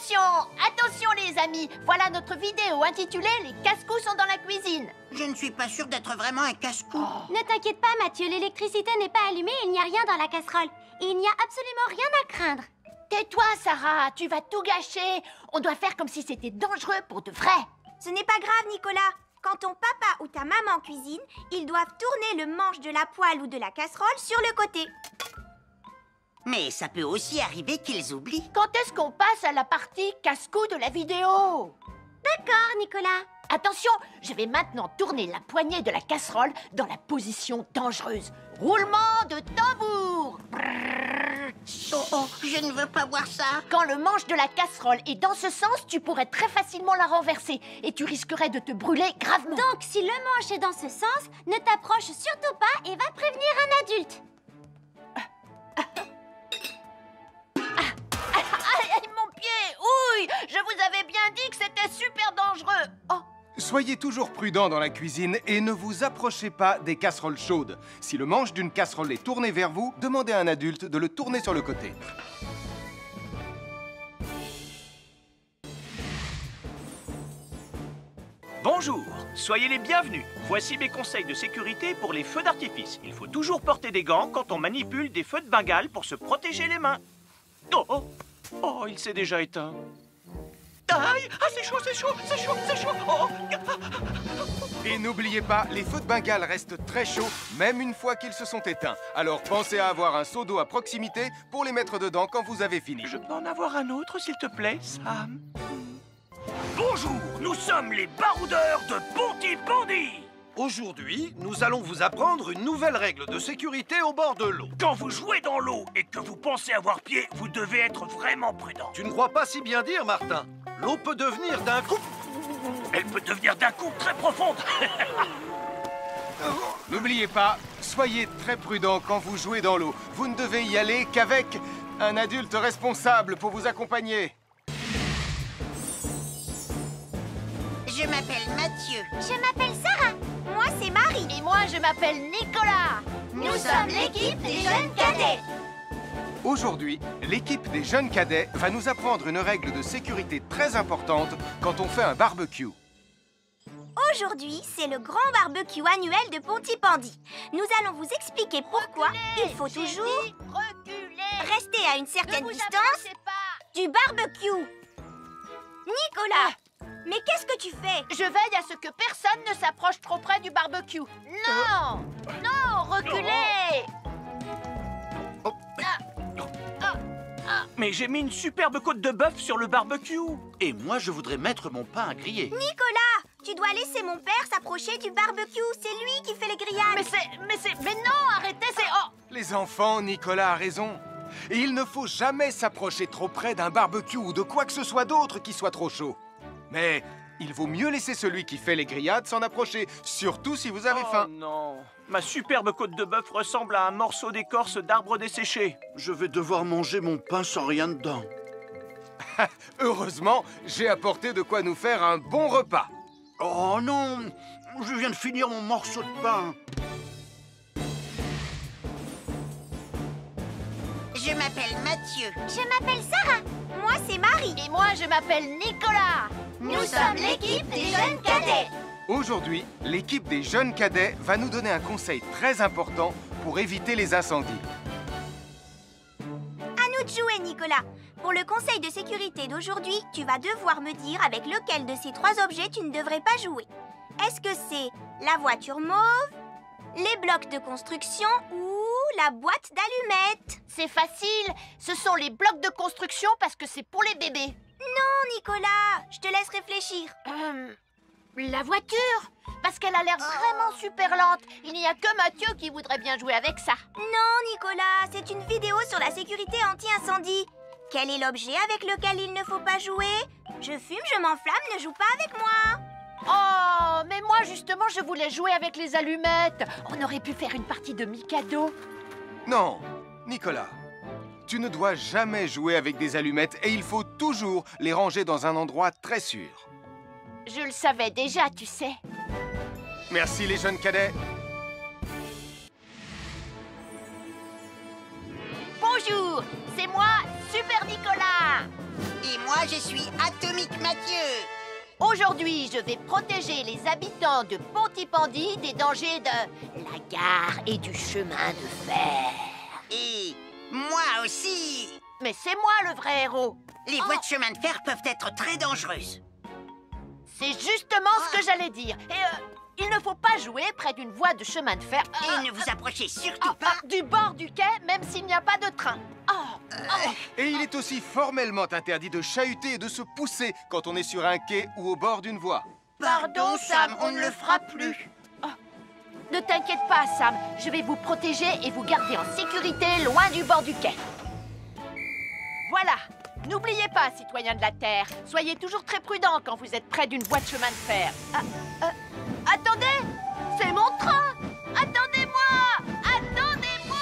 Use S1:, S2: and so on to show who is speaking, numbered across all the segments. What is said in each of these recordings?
S1: Attention, attention les amis. Voilà notre vidéo intitulée « Les casse-cou sont dans la cuisine ».
S2: Je ne suis pas sûre d'être vraiment un casse-cou.
S3: Ne t'inquiète pas, Mathieu, l'électricité n'est pas allumée et il n'y a rien dans la casserole. Et il n'y a absolument rien à craindre.
S1: Tais-toi, Sarah, tu vas tout gâcher. On doit faire comme si c'était dangereux pour de vrai.
S4: Ce n'est pas grave, Nicolas. Quand ton papa ou ta maman cuisine, ils doivent tourner le manche de la poêle ou de la casserole sur le côté.
S2: Mais ça peut aussi arriver qu'ils oublient.
S1: Quand est-ce qu'on passe à la partie casse-cou de la vidéo?
S3: D'accord, Nicolas.
S1: Attention, je vais maintenant tourner la poignée de la casserole dans la position dangereuse. Roulement de tambour.
S2: Oh, je ne veux pas voir ça.
S1: Quand le manche de la casserole est dans ce sens, tu pourrais très facilement la renverser et tu risquerais de te brûler gravement.
S3: Donc, si le manche est dans ce sens, ne t'approche surtout pas et va prévenir un adulte.
S1: Aïe, mon pied! Ouille! Je vous avais bien dit que c'était super dangereux. Oh!
S5: Soyez toujours prudent dans la cuisine et ne vous approchez pas des casseroles chaudes. Si le manche d'une casserole est tourné vers vous, demandez à un adulte de le tourner sur le côté.
S6: Bonjour, soyez les bienvenus. Voici mes conseils de sécurité pour les feux d'artifice. Il faut toujours porter des gants quand on manipule des feux de Bengale pour se protéger les mains. Oh, oh, oh, il s'est déjà éteint. Aïe, ah, c'est chaud, c'est chaud, c'est chaud, c'est chaud. Oh.
S5: Et n'oubliez pas, les feux de Bengale restent très chauds, même une fois qu'ils se sont éteints. Alors pensez à avoir un seau d'eau à proximité pour les mettre dedans quand vous avez fini.
S6: Je peux en avoir un autre, s'il te plaît, Sam? Bonjour, nous sommes les baroudeurs de Pontypandy.
S7: Aujourd'hui, nous allons vous apprendre une nouvelle règle de sécurité au bord de l'eau.
S6: Quand vous jouez dans l'eau et que vous pensez avoir pied, vous devez être vraiment prudent.
S7: Tu ne crois pas si bien dire, Martin? L'eau peut devenir d'un coup...
S6: Elle peut devenir d'un coup très profonde.
S5: N'oubliez pas, soyez très prudent quand vous jouez dans l'eau. Vous ne devez y aller qu'avec un adulte responsable pour vous accompagner.
S2: Je m'appelle Mathieu.
S4: Je m'appelle Sarah. Moi, c'est Marie.
S1: Et moi, je m'appelle Nicolas.
S4: Nous sommes l'équipe des jeunes cadets.
S5: Aujourd'hui, l'équipe des jeunes cadets va nous apprendre une règle de sécurité très importante quand on fait un barbecue.
S4: Aujourd'hui, c'est le grand barbecue annuel de Pontypandy. Nous allons vous expliquer pourquoi il faut toujours rester à une certaine distance du barbecue. Nicolas, mais qu'est-ce que tu fais?
S1: Je veille à ce que personne ne s'approche trop près du barbecue. Non! Non, reculez!
S6: Mais j'ai mis une superbe côte de bœuf sur le barbecue.
S7: Et moi, je voudrais mettre mon pain à griller.
S4: Nicolas, tu dois laisser mon père s'approcher du barbecue. C'est lui qui fait les grillades.
S1: Mais non, arrêtez, c'est... Oh!
S5: Les enfants, Nicolas a raison. Et il ne faut jamais s'approcher trop près d'un barbecue ou de quoi que ce soit d'autre qui soit trop chaud. Mais il vaut mieux laisser celui qui fait les grillades s'en approcher, surtout si vous avez faim.
S6: Oh non, ma superbe côte de bœuf ressemble à un morceau d'écorce d'arbre desséché.
S7: Je vais devoir manger mon pain sans rien dedans.
S5: Heureusement, j'ai apporté de quoi nous faire un bon repas.
S7: Oh non, je viens de finir mon morceau de pain.
S2: Je m'appelle Mathieu.
S4: Je m'appelle Sarah. Moi, c'est Marie.
S1: Et moi, je m'appelle Nicolas.
S4: Nous sommes l'équipe des jeunes cadets.
S5: Aujourd'hui, l'équipe des jeunes cadets va nous donner un conseil très important pour éviter les incendies.
S4: À nous de jouer, Nicolas. Pour le conseil de sécurité d'aujourd'hui, tu vas devoir me dire avec lequel de ces trois objets tu ne devrais pas jouer. Est-ce que c'est la voiture mauve, les blocs de construction ou la boîte d'allumettes?
S1: C'est facile. Ce sont les blocs de construction parce que c'est pour les bébés.
S4: Non, Nicolas, je te laisse réfléchir.
S1: La voiture, parce qu'elle a l'air vraiment super lente. Il n'y a que Mathieu qui voudrait bien jouer avec ça.
S4: Non, Nicolas, c'est une vidéo sur la sécurité anti-incendie. Quel est l'objet avec lequel il ne faut pas jouer? Je fume, je m'enflamme, ne joue pas avec moi.
S1: Oh, mais moi justement, je voulais jouer avec les allumettes. On aurait pu faire une partie de Mikado.
S5: Non, Nicolas, tu ne dois jamais jouer avec des allumettes et il faut toujours les ranger dans un endroit très sûr.
S1: Je le savais déjà, tu sais.
S5: Merci les jeunes cadets.
S1: Bonjour, c'est moi, Super Nicolas.
S2: Et moi, je suis Atomique Mathieu.
S1: Aujourd'hui, je vais protéger les habitants de Pontypandy des dangers de la gare et du chemin de fer.
S2: Et moi aussi.
S1: Mais c'est moi le vrai héros.
S2: Les voies de chemin de fer peuvent être très dangereuses.
S1: C'est justement ce que j'allais dire. Et il ne faut pas jouer près d'une voie de chemin de fer.
S2: Et ne vous approchez surtout pas.
S1: Du bord du quai, même s'il n'y a pas de train.
S5: Et il est aussi formellement interdit de chahuter et de se pousser quand on est sur un quai ou au bord d'une voie.
S1: Pardon, Sam, on ne le fera plus. Ne t'inquiète pas, Sam. Je vais vous protéger et vous garder en sécurité loin du bord du quai. Voilà. N'oubliez pas, citoyens de la Terre, soyez toujours très prudents quand vous êtes près d'une voie de chemin de fer. Attendez! C'est mon train! Attendez-moi! Attendez-moi!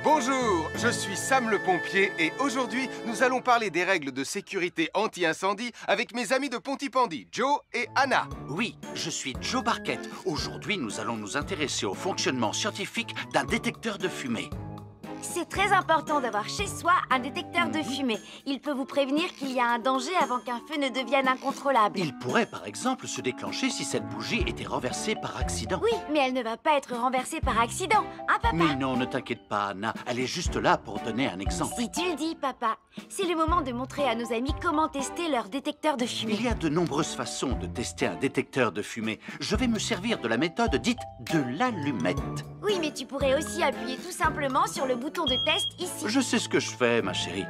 S5: Bonjour, je suis Sam le pompier et aujourd'hui, nous allons parler des règles de sécurité anti-incendie avec mes amis de Pontypandy, Joe et Anna.
S8: Oui, je suis Joe Barquette. Aujourd'hui, nous allons nous intéresser au fonctionnement scientifique d'un détecteur de fumée.
S9: C'est très important d'avoir chez soi un détecteur de fumée. Il peut vous prévenir qu'il y a un danger avant qu'un feu ne devienne incontrôlable.
S8: Il pourrait, par exemple, se déclencher si cette bougie était renversée par accident.
S9: Oui, mais elle ne va pas être renversée par accident, hein, papa?
S8: Mais non, ne t'inquiète pas, Anna. Elle est juste là pour donner un exemple.
S9: Si tu le dis, papa. C'est le moment de montrer à nos amis comment tester leur détecteur de fumée.
S8: Il y a de nombreuses façons de tester un détecteur de fumée. Je vais me servir de la méthode dite de l'allumette.
S9: Oui, mais tu pourrais aussi appuyer tout simplement sur le bouton de test ici.
S8: Je sais ce que je fais, ma chérie.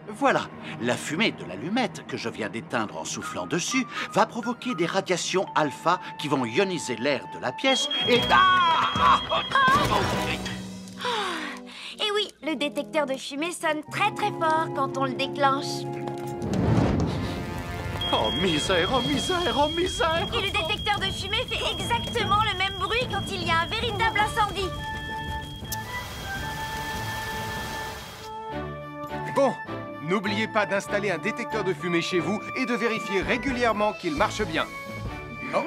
S8: Voilà, la fumée de l'allumette que je viens d'éteindre en soufflant dessus va provoquer des radiations alpha qui vont ioniser l'air de la pièce et...
S9: Et oui, le détecteur de fumée sonne très très fort quand on le déclenche.
S8: Oh misère, oh misère, oh misère!
S9: Et le détecteur de fumée fait exactement le même bruit quand il y a un véritable incendie.
S5: Bon, n'oubliez pas d'installer un détecteur de fumée chez vous et de vérifier régulièrement qu'il marche bien. Oh.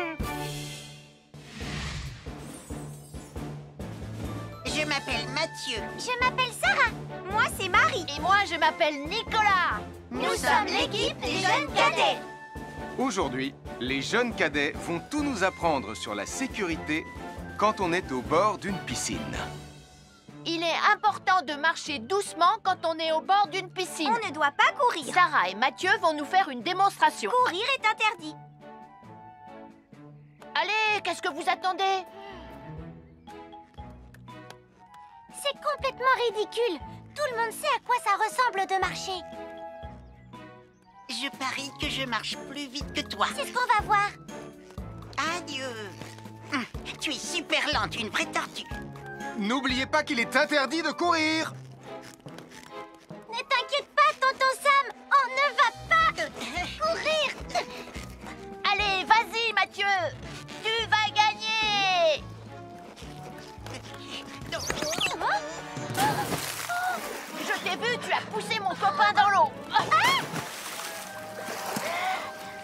S2: Je m'appelle Mathieu.
S4: Je m'appelle Sarah. Moi, c'est Marie.
S1: Et moi, je m'appelle Nicolas.
S4: Nous sommes l'équipe des jeunes cadets.
S5: Aujourd'hui, les jeunes cadets vont tout nous apprendre sur la sécurité quand on est au bord d'une piscine.
S1: Il est important de marcher doucement quand on est au bord d'une piscine.
S4: On ne doit pas courir.
S1: Sarah et Mathieu vont nous faire une démonstration.
S4: Courir est interdit.
S1: Allez, qu'est-ce que vous attendez?
S3: C'est complètement ridicule. Tout le monde sait à quoi ça ressemble de marcher.
S2: Je parie que je marche plus vite que toi.
S3: C'est ce qu'on va voir.
S2: Adieu. Tu es super lente, une vraie tortue.
S5: N'oubliez pas qu'il est interdit de courir.
S3: Ne t'inquiète pas, tonton Sam. On ne va pas courir.
S1: Allez, vas-y, Mathieu. Tu vas gagner. Je t'ai vu, tu as poussé mon copain dans l'eau.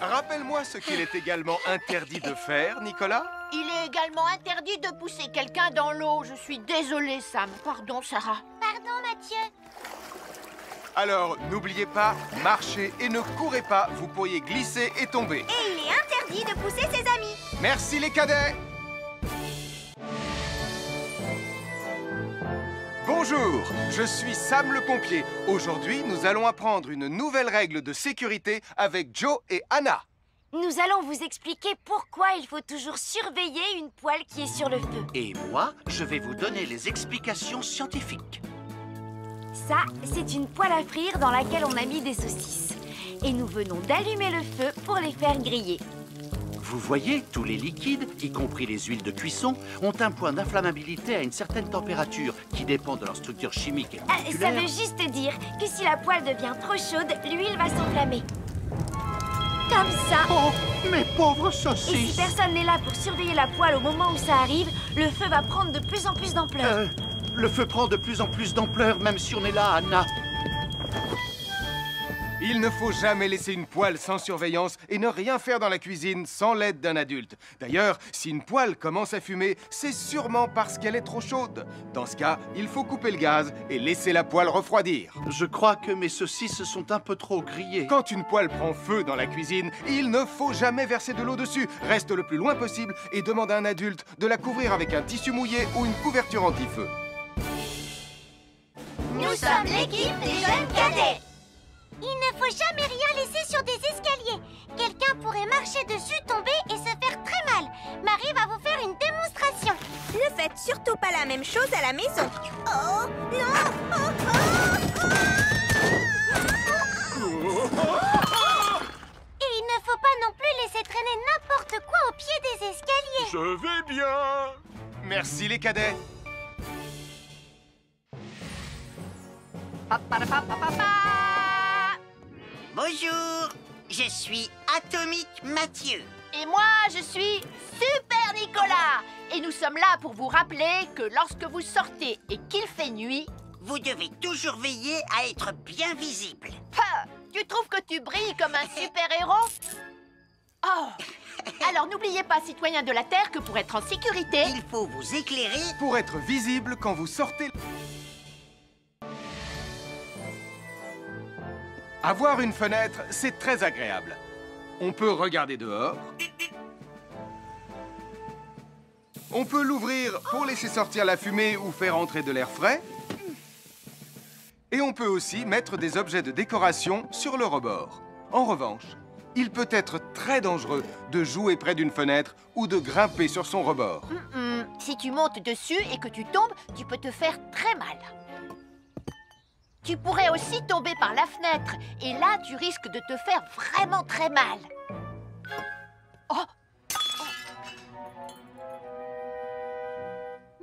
S5: Rappelle-moi ce qu'il est également interdit de faire, Nicolas.
S1: Il est également interdit de pousser quelqu'un dans l'eau. Je suis désolée, Sam. Pardon, Sarah.
S3: Pardon, Mathieu.
S5: Alors, n'oubliez pas, marchez et ne courez pas. Vous pourriez glisser et tomber.
S4: Et il est interdit de pousser ses amis.
S5: Merci les cadets. Bonjour, je suis Sam le pompier. Aujourd'hui, nous allons apprendre une nouvelle règle de sécurité avec Joe et Anna.
S9: Nous allons vous expliquer pourquoi il faut toujours surveiller une poêle qui est sur le feu.
S8: Et moi, je vais vous donner les explications scientifiques.
S9: Ça, c'est une poêle à frire dans laquelle on a mis des saucisses. Et nous venons d'allumer le feu pour les faire griller.
S8: Vous voyez, tous les liquides, y compris les huiles de cuisson, ont un point d'inflammabilité à une certaine température qui dépend de leur structure chimique et
S9: Ça
S8: moléculaire.
S9: veut juste dire que si la poêle devient trop chaude, l'huile va s'enflammer. Comme ça.
S8: Oh, mes pauvres
S9: Et si
S8: saucisses!
S9: personne n'est là pour surveiller la poêle au moment où ça arrive, le feu va prendre de plus en plus d'ampleur.
S8: Le feu prend de plus en plus d'ampleur, même si on est là, Anna.
S5: Il ne faut jamais laisser une poêle sans surveillance et ne rien faire dans la cuisine sans l'aide d'un adulte. D'ailleurs, si une poêle commence à fumer, c'est sûrement parce qu'elle est trop chaude. Dans ce cas, il faut couper le gaz et laisser la poêle refroidir.
S8: Je crois que mes saucisses sont un peu trop grillées.
S5: Quand une poêle prend feu dans la cuisine, il ne faut jamais verser de l'eau dessus. Reste le plus loin possible et demande à un adulte de la couvrir avec un tissu mouillé ou une couverture anti-feu.
S3: Nous sommes l'équipe des jeunes cadets. Il ne faut jamais rien laisser sur des escaliers. Quelqu'un pourrait marcher dessus, tomber et se faire très mal. Marie va vous faire une démonstration.
S4: Ne faites surtout pas la même chose à la maison. Oh, non!
S3: Et il ne faut pas non plus laisser traîner n'importe quoi au pied des escaliers.
S5: Je vais bien. Merci les cadets.
S2: Bonjour, je suis Atomique Mathieu.
S1: Et moi, je suis Super Nicolas. Et nous sommes là pour vous rappeler que lorsque vous sortez et qu'il fait nuit...
S2: Vous devez toujours veiller à être bien visible.
S1: Ah, tu trouves que tu brilles comme un super-héros? Oh. Alors n'oubliez pas, citoyens de la Terre, que pour être en sécurité...
S2: Il faut vous éclairer.
S5: Pour être visible quand vous sortez... Avoir une fenêtre, c'est très agréable. On peut regarder dehors. On peut l'ouvrir pour laisser sortir la fumée ou faire entrer de l'air frais. Et on peut aussi mettre des objets de décoration sur le rebord. En revanche, il peut être très dangereux de jouer près d'une fenêtre ou de grimper sur son rebord.
S1: Si tu montes dessus et que tu tombes, tu peux te faire très mal. Tu pourrais aussi tomber par la fenêtre. Et là, tu risques de te faire vraiment très mal. Oh!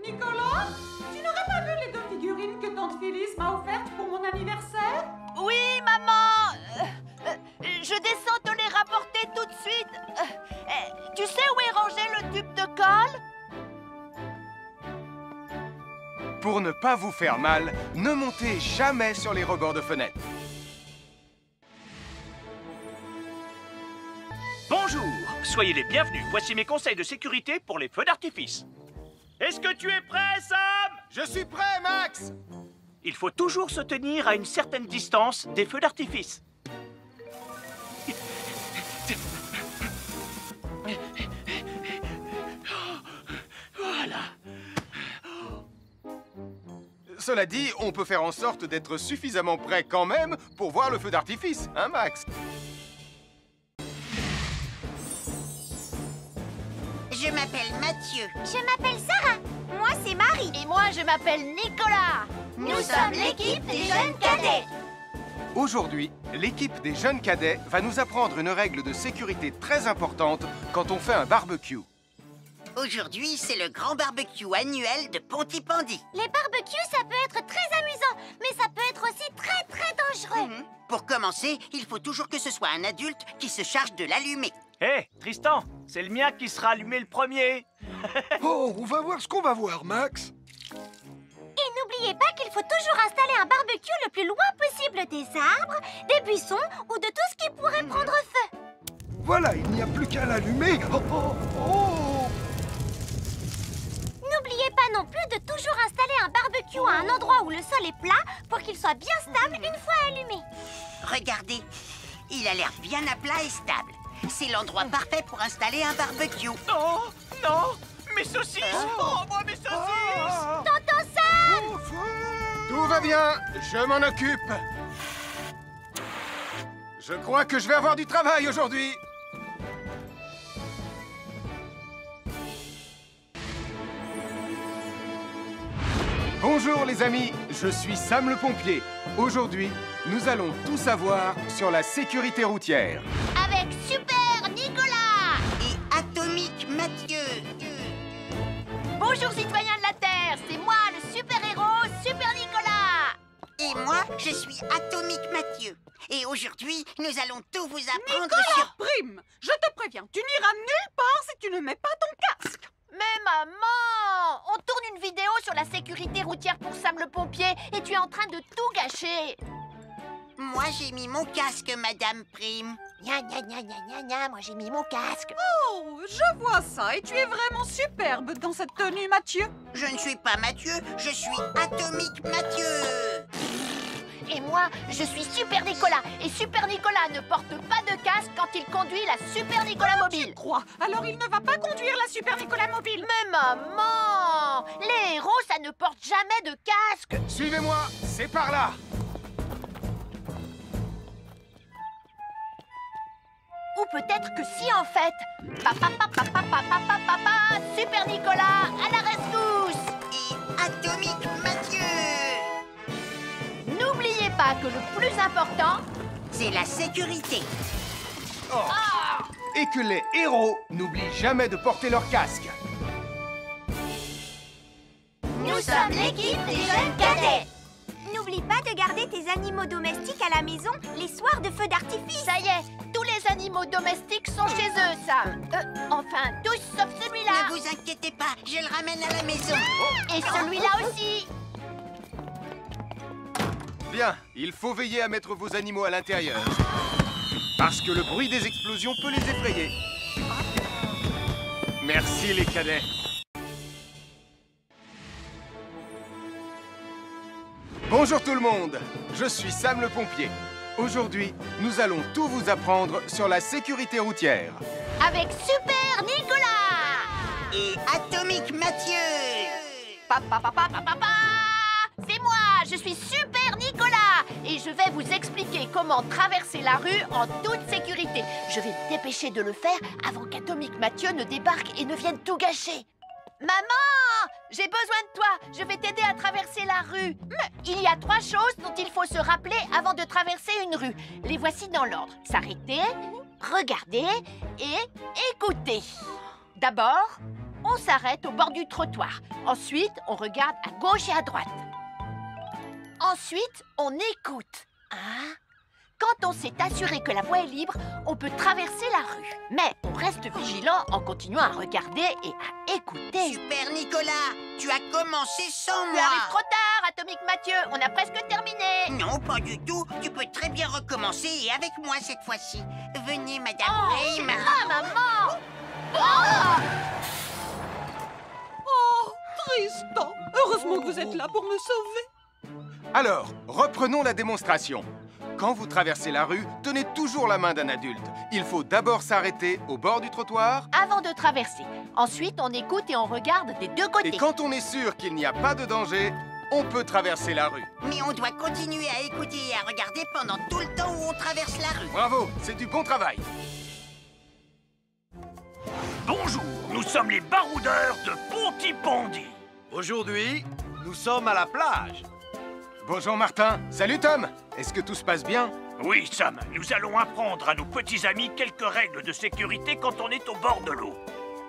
S10: Nicolas, tu n'aurais pas vu les 2 figurines que tante Phyllis m'a offertes pour mon anniversaire?
S1: Oui, maman! Je descends te les rapporter tout de suite. Tu sais où est rangé le tube de colle?
S5: Pour ne pas vous faire mal, ne montez jamais sur les rebords de fenêtres.
S6: Bonjour, soyez les bienvenus. Voici mes conseils de sécurité pour les feux d'artifice. Est-ce que tu es prêt, Sam?
S5: Je suis prêt, Max!
S6: Il faut toujours se tenir à une certaine distance des feux d'artifice. Voilà.
S5: Cela dit, on peut faire en sorte d'être suffisamment prêt quand même pour voir le feu d'artifice, hein, Max?
S2: Je m'appelle Mathieu.
S3: Je m'appelle Sarah.
S4: Moi, c'est Marie.
S1: Et moi, je m'appelle Nicolas.
S3: Nous sommes l'équipe des jeunes cadets.
S5: Aujourd'hui, l'équipe des jeunes cadets va nous apprendre une règle de sécurité très importante quand on fait un barbecue.
S2: Aujourd'hui, c'est le grand barbecue annuel de Pontypandy.
S3: Les barbecues, ça peut être très amusant, mais ça peut être aussi très dangereux.
S2: Pour commencer, il faut toujours que ce soit un adulte qui se charge de l'allumer.
S6: Hé, Tristan, c'est le mien qui sera allumé le premier.
S7: Oh, on va voir ce qu'on va voir, Max.
S3: Et n'oubliez pas qu'il faut toujours installer un barbecue le plus loin possible des arbres, des buissons ou de tout ce qui pourrait prendre feu.
S7: Voilà, il n'y a plus qu'à l'allumer. Oh, oh, oh.
S3: N'oubliez pas non plus de toujours installer un barbecue à un endroit où le sol est plat pour qu'il soit bien stable une fois allumé.
S2: Regardez, il a l'air bien à plat et stable. C'est l'endroit parfait pour installer un barbecue.
S6: Oh, non, mes saucisses. Oh, moi, mes saucisses.
S3: Tonton Sam!
S5: Tout va bien, je m'en occupe. Je crois que je vais avoir du travail aujourd'hui. Bonjour les amis, je suis Sam le pompier. Aujourd'hui, nous allons tout savoir sur la sécurité routière.
S1: Avec Super Nicolas!
S2: Et Atomique Mathieu.
S1: Bonjour citoyens de la Terre, c'est moi le super-héros Super Nicolas!
S2: Et moi, je suis Atomique Mathieu. Et aujourd'hui, nous allons tout vous apprendre
S10: Nicolas,
S2: sur...
S10: prime, je te préviens, tu n'iras nulle part si tu ne mets pas ton casque.
S1: Mais maman! On tourne une vidéo sur la sécurité routière pour Sam le pompier et tu es en train de tout gâcher.
S2: Moi, j'ai mis mon casque, Madame Prime.
S1: Gna gna gna gna gna gna, moi j'ai mis mon casque.
S10: Oh, je vois ça. Et tu es vraiment superbe dans cette tenue, Mathieu.
S2: Je ne suis pas Mathieu, je suis Atomique Mathieu.
S1: Et moi, je suis Super Nicolas. Et Super Nicolas ne porte pas de casque quand il conduit la Super Nicolas Mobile.
S10: Quoi? Alors il ne va pas conduire la Super Nicolas Mobile.
S1: Mais maman, les héros, ça ne porte jamais de casque.
S5: Suivez-moi, c'est par là.
S1: Ou peut-être que si, en fait. Papa, Super Nicolas, à la rescousse.
S2: Et Atomique Mathieu.
S1: N'oubliez pas que le plus important,
S2: c'est la sécurité.
S5: Et que les héros n'oublient jamais de porter leur casque.
S1: nous sommes l'équipe des jeunes cadets.
S4: N'oublie pas de garder tes animaux domestiques à la maison les soirs de feu d'artifice.
S1: Ça y est, tous les animaux domestiques sont chez eux, Sam. Enfin, tous sauf celui-là.
S2: Ne vous inquiétez pas, je le ramène à la maison.
S1: Et celui-là aussi.
S5: Bien, il faut veiller à mettre vos animaux à l'intérieur. Parce que le bruit des explosions peut les effrayer. Merci les cadets. Bonjour tout le monde, je suis Sam le pompier. Aujourd'hui, nous allons tout vous apprendre sur la sécurité routière.
S1: Avec Super Nicolas.
S2: Et Atomique Mathieu.
S1: C'est moi, je suis Super Nicolas. Et je vais vous expliquer comment traverser la rue en toute sécurité. Je vais me dépêcher de le faire avant qu'Atomique Mathieu ne débarque et ne vienne tout gâcher. Maman, j'ai besoin de toi. Je vais t'aider à traverser la rue. Il y a 3 choses dont il faut se rappeler avant de traverser une rue. Les voici dans l'ordre. S'arrêter, regarder et écouter. D'abord, on s'arrête au bord du trottoir. Ensuite, on regarde à gauche et à droite. Ensuite, on écoute. Quand on s'est assuré que la voie est libre, on peut traverser la rue. Mais on reste vigilant en continuant à regarder et à écouter.
S2: Super Nicolas, tu as commencé sans
S1: Tu
S2: moi.
S1: arrives trop tard, Atomique Mathieu. On a presque terminé.
S2: Non, pas du tout. Tu peux très bien recommencer et avec moi cette fois-ci. Venez, Madame Prime.
S1: Maman.
S10: Oh, Tristan. Heureusement que vous êtes là pour me sauver.
S5: Alors, reprenons la démonstration. Quand vous traversez la rue, tenez toujours la main d'un adulte. Il faut d'abord s'arrêter au bord du trottoir.
S1: Avant de traverser. Ensuite, on écoute et on regarde des deux côtés.
S5: Et quand on est sûr qu'il n'y a pas de danger, on peut traverser la rue.
S2: Mais on doit continuer à écouter et à regarder pendant tout le temps où on traverse la rue.
S5: Bravo, c'est du bon travail.
S6: Bonjour, nous sommes les baroudeurs de Pontypandy.
S7: Aujourd'hui, nous sommes à la plage.
S5: Bonjour Martin. Salut Tom. Est-ce que tout se passe bien?
S6: Oui, Sam, nous allons apprendre à nos petits amis quelques règles de sécurité quand on est au bord de l'eau.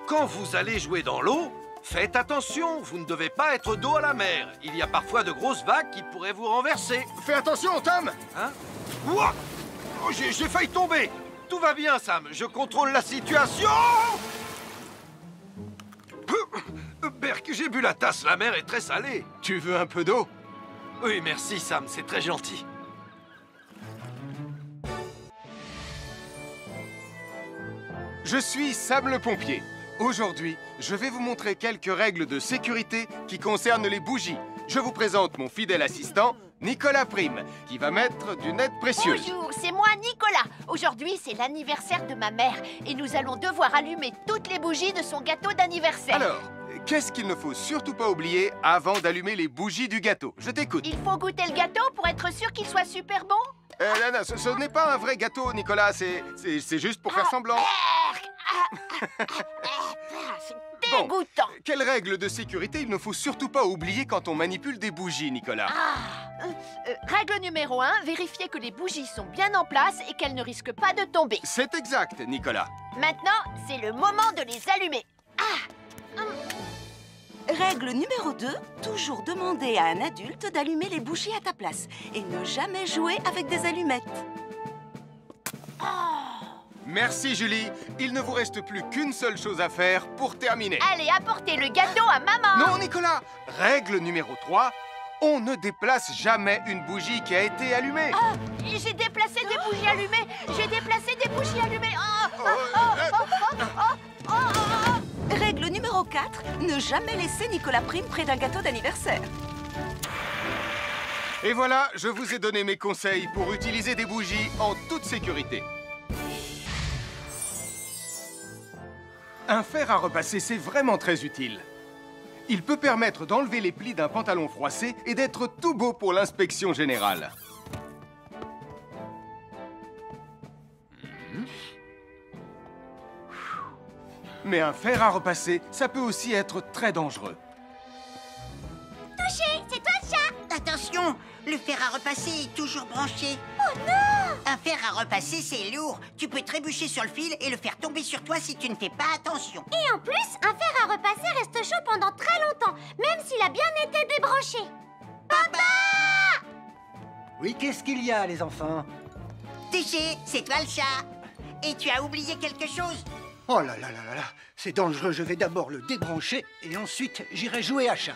S7: Quand vous allez jouer dans l'eau, faites attention, vous ne devez pas être dos à la mer. Il y a parfois de grosses vagues qui pourraient vous renverser.
S5: Fais attention, Tom.
S7: Hein? Ouah! Oh, j'ai failli tomber. Tout va bien, Sam, je contrôle la situation. Berk, j'ai bu la tasse, la mer est très salée.
S5: Tu veux un peu d'eau?
S7: Oui, merci, Sam, c'est très gentil.
S5: Je suis Sam le pompier. Aujourd'hui, je vais vous montrer quelques règles de sécurité qui concernent les bougies. Je vous présente mon fidèle assistant, Nicolas Prime, qui va mettre d'une aide précieuse.
S1: Bonjour, c'est moi Nicolas. Aujourd'hui, c'est l'anniversaire de ma mère et nous allons devoir allumer toutes les bougies de son gâteau d'anniversaire.
S5: Alors, qu'est-ce qu'il ne faut surtout pas oublier avant d'allumer les bougies du gâteau? Je t'écoute.
S1: Il faut goûter le gâteau pour être sûr qu'il soit super bon.
S5: Non, ce n'est pas un vrai gâteau, Nicolas. C'est juste pour faire semblant.
S1: C'est dégoûtant.
S5: Quelle règle de sécurité il ne faut surtout pas oublier quand on manipule des bougies, Nicolas?
S1: Règle numéro 1, vérifier que les bougies sont bien en place et qu'elles ne risquent pas de tomber.
S5: C'est exact, Nicolas.
S1: Maintenant, c'est le moment de les allumer.
S11: Règle numéro 2, toujours demander à un adulte d'allumer les bougies à ta place et ne jamais jouer avec des allumettes.
S5: Merci, Julie. Il ne vous reste plus qu'une seule chose à faire pour terminer.
S1: Allez, apportez le gâteau à maman.
S5: Non, Nicolas. Règle numéro 3, On ne déplace jamais une bougie qui a été allumée.
S1: Ah, j'ai déplacé des bougies allumées. J'ai déplacé des bougies allumées.
S11: Règle numéro 4, ne jamais laisser Nicolas Prime près d'un gâteau d'anniversaire.
S5: Et voilà, je vous ai donné mes conseils pour utiliser des bougies en toute sécurité. Un fer à repasser, c'est vraiment très utile. Il peut permettre d'enlever les plis d'un pantalon froissé et d'être tout beau pour l'inspection générale. Mais un fer à repasser, ça peut aussi être très dangereux.
S3: Touché, c'est toi le chat.
S2: Attention, le fer à repasser est toujours branché.
S3: Oh non!
S2: Un fer à repasser, c'est lourd. Tu peux trébucher sur le fil et le faire tomber sur toi si tu ne fais pas attention.
S3: Et en plus, un fer à repasser reste chaud pendant très longtemps, même s'il a bien été débranché. Papa!
S12: Oui, qu'est-ce qu'il y a, les enfants?
S2: Touché, c'est toi le chat. Et tu as oublié quelque chose?
S12: Oh là là là là là, c'est dangereux, je vais d'abord le débrancher et ensuite j'irai jouer à chat.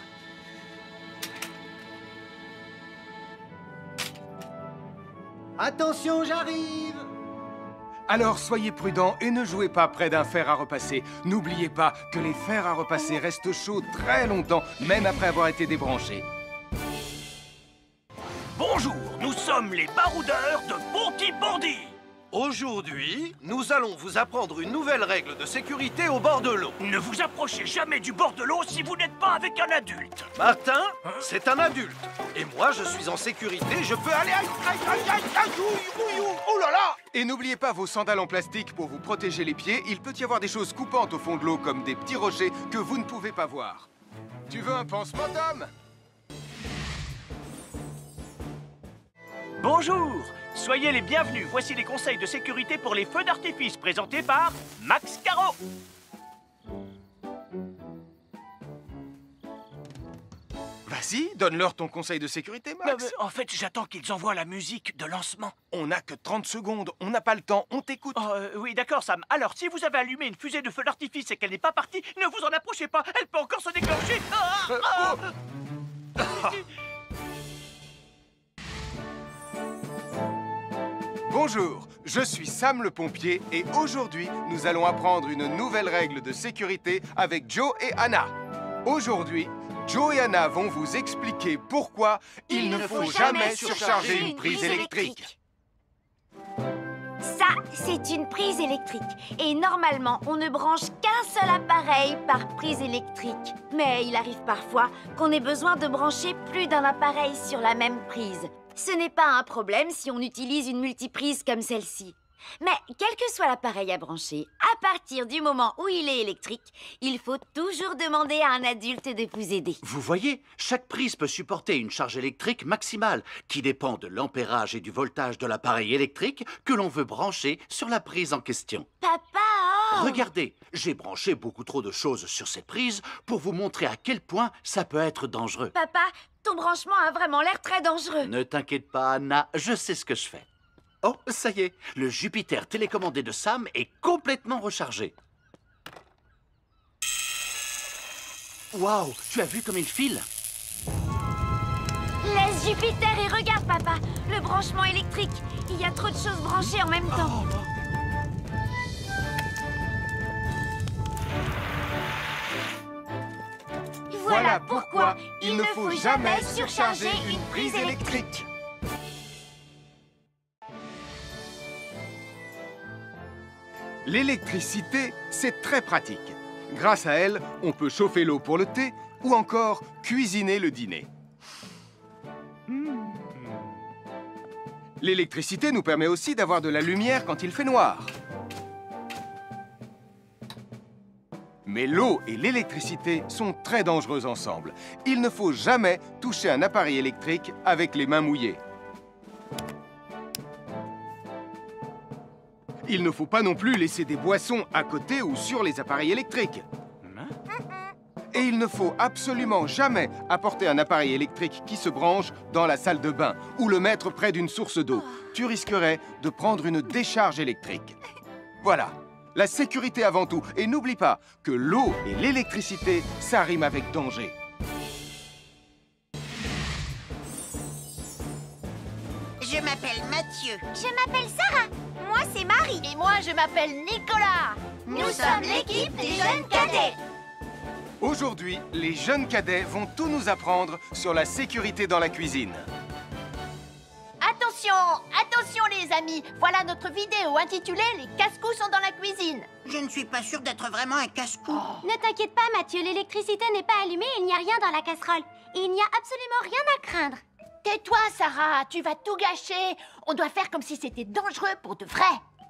S12: Attention, j'arrive!
S5: Alors soyez prudents et ne jouez pas près d'un fer à repasser. N'oubliez pas que les fers à repasser restent chauds très longtemps, même après avoir été débranchés.
S6: Bonjour, nous sommes les baroudeurs de Pontypandy.
S7: Aujourd'hui, nous allons vous apprendre une nouvelle règle de sécurité au bord de l'eau.
S6: Ne vous approchez jamais du bord de l'eau si vous n'êtes pas avec un adulte.
S7: Martin, c'est un adulte. Et moi, je suis en sécurité, je peux aller... Aïe, aïe, aïe, aïe, aïe, ouïe, ouïe, oh là là!
S5: Et n'oubliez pas vos sandales en plastique pour vous protéger les pieds. Il peut y avoir des choses coupantes au fond de l'eau, comme des petits rochers que vous ne pouvez pas voir. Tu veux un pansement, Tom?
S6: Bonjour, soyez les bienvenus. Voici les conseils de sécurité pour les feux d'artifice présentés par Max Caro.
S5: Vas-y, donne-leur ton conseil de sécurité, Max.
S6: En fait, j'attends qu'ils envoient la musique de lancement.
S5: On n'a que 30 secondes, on n'a pas le temps, on t'écoute.
S6: Oui, d'accord, Sam. Alors, si vous avez allumé une fusée de feu d'artifice et qu'elle n'est pas partie, ne vous en approchez pas. Elle peut encore se déclencher.
S5: Bonjour, je suis Sam le pompier et aujourd'hui, nous allons apprendre une nouvelle règle de sécurité avec Joe et Anna. Aujourd'hui, Joe et Anna vont vous expliquer pourquoi il ne faut jamais surcharger une prise électrique.
S9: Ça, c'est une prise électrique. Et normalement, on ne branche qu'un seul appareil par prise électrique. Mais il arrive parfois qu'on ait besoin de brancher plus d'un appareil sur la même prise. Ce n'est pas un problème si on utilise une multiprise comme celle-ci. Mais quel que soit l'appareil à brancher, à partir du moment où il est électrique, il faut toujours demander à un adulte de vous aider.
S8: Vous voyez, chaque prise peut supporter une charge électrique maximale qui dépend de l'ampérage et du voltage de l'appareil électrique que l'on veut brancher sur la prise en question.
S9: Papa!
S8: Regardez, j'ai branché beaucoup trop de choses sur cette prise pour vous montrer à quel point ça peut être dangereux.
S9: Papa, ton branchement a vraiment l'air très dangereux.
S8: Ne t'inquiète pas, Anna, je sais ce que je fais. Oh, ça y est, le Jupiter télécommandé de Sam est complètement rechargé. Waouh, tu as vu comme il file?
S9: Laisse Jupiter et regarde, papa. Le branchement électrique. Il y a trop de choses branchées en même temps.
S5: Voilà pourquoi il ne faut jamais surcharger une prise électrique. L'électricité, c'est très pratique. Grâce à elle, on peut chauffer l'eau pour le thé ou encore cuisiner le dîner. L'électricité nous permet aussi d'avoir de la lumière quand il fait noir. Mais l'eau et l'électricité sont très dangereuses ensemble. Il ne faut jamais toucher un appareil électrique avec les mains mouillées. Il ne faut pas non plus laisser des boissons à côté ou sur les appareils électriques. Et il ne faut absolument jamais apporter un appareil électrique qui se branche dans la salle de bain ou le mettre près d'une source d'eau. Tu risquerais de prendre une décharge électrique. Voilà, la sécurité avant tout. Et n'oublie pas que l'eau et l'électricité, ça rime avec danger.
S2: Mathieu.
S3: Je m'appelle Sarah. Moi, c'est Marie.
S1: Et moi, je m'appelle Nicolas.
S3: Nous sommes l'équipe des jeunes cadets.
S5: Aujourd'hui, les jeunes cadets vont tout nous apprendre sur la sécurité dans la cuisine.
S1: Attention, attention les amis. Voilà notre vidéo intitulée « Les casse-cou sont dans la cuisine ».
S2: Je ne suis pas sûre d'être vraiment un casse-cou.
S3: Ne t'inquiète pas, Mathieu, l'électricité n'est pas allumée et il n'y a rien dans la casserole. Il n'y a absolument rien à craindre.
S1: Tais-toi, Sarah, tu vas tout gâcher. On doit faire comme si c'était dangereux pour de vrai.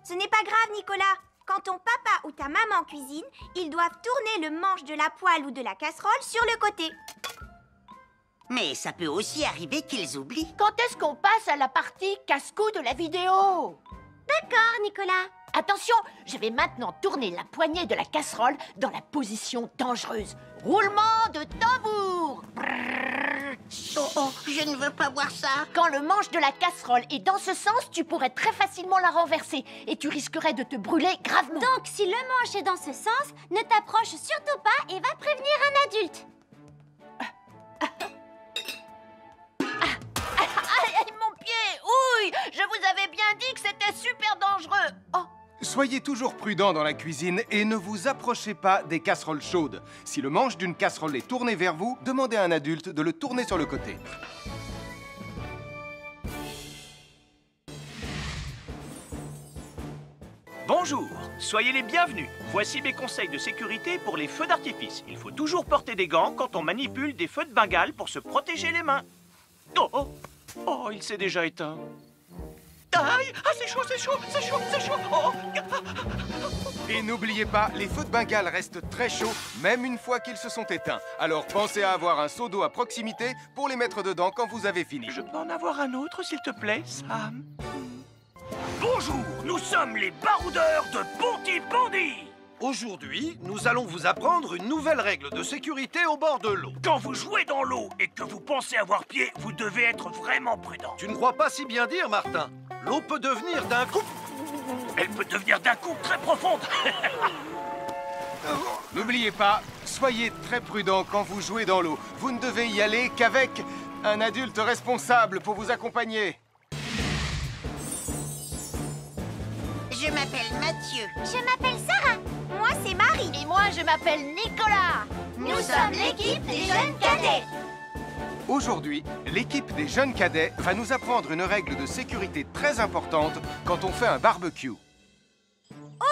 S4: Ce n'est pas grave, Nicolas. Quand ton papa ou ta maman cuisine, ils doivent tourner le manche de la poêle ou de la casserole sur le côté.
S2: Mais ça peut aussi arriver qu'ils oublient.
S1: Quand est-ce qu'on passe à la partie casse-cou de la vidéo?
S3: D'accord, Nicolas.
S1: Attention, je vais maintenant tourner la poignée de la casserole dans la position dangereuse. Roulement de tambour.
S2: Oh, je ne veux pas voir ça.
S1: Quand le manche de la casserole est dans ce sens, tu pourrais très facilement la renverser et tu risquerais de te brûler gravement.
S3: Donc, si le manche est dans ce sens, ne t'approche surtout pas et va prévenir un adulte.
S1: Aïe, mon pied! Ouille! Je vous avais bien dit que c'était super dangereux. Oh!
S5: Soyez toujours prudents dans la cuisine et ne vous approchez pas des casseroles chaudes. Si le manche d'une casserole est tourné vers vous, demandez à un adulte de le tourner sur le côté.
S6: Bonjour, soyez les bienvenus. Voici mes conseils de sécurité pour les feux d'artifice. Il faut toujours porter des gants quand on manipule des feux de Bengale pour se protéger les mains. Oh, oh, oh, il s'est déjà éteint. Aïe, ah, c'est chaud, c'est chaud, c'est chaud, c'est chaud. Oh.
S5: Et n'oubliez pas, les feux de Bengale restent très chauds, même une fois qu'ils se sont éteints. Alors pensez à avoir un seau d'eau à proximité pour les mettre dedans quand vous avez fini.
S6: Je peux en avoir un autre, s'il te plaît, Sam? Bonjour, nous sommes les baroudeurs de Pontypandy.
S7: Aujourd'hui, nous allons vous apprendre une nouvelle règle de sécurité au bord de l'eau.
S6: Quand vous jouez dans l'eau et que vous pensez avoir pied, vous devez être vraiment prudent.
S7: Tu ne crois pas si bien dire, Martin? L'eau peut devenir d'un coup...
S6: Elle peut devenir d'un coup très profonde.
S5: N'oubliez pas, soyez très prudents quand vous jouez dans l'eau. Vous ne devez y aller qu'avec un adulte responsable pour vous accompagner.
S2: Je m'appelle Mathieu.
S3: Je m'appelle Sarah.
S4: Moi, c'est Marie.
S1: Et moi, je m'appelle Nicolas.
S3: Nous sommes l'équipe des jeunes cadets.
S5: Aujourd'hui, l'équipe des jeunes cadets va nous apprendre une règle de sécurité très importante quand on fait un barbecue.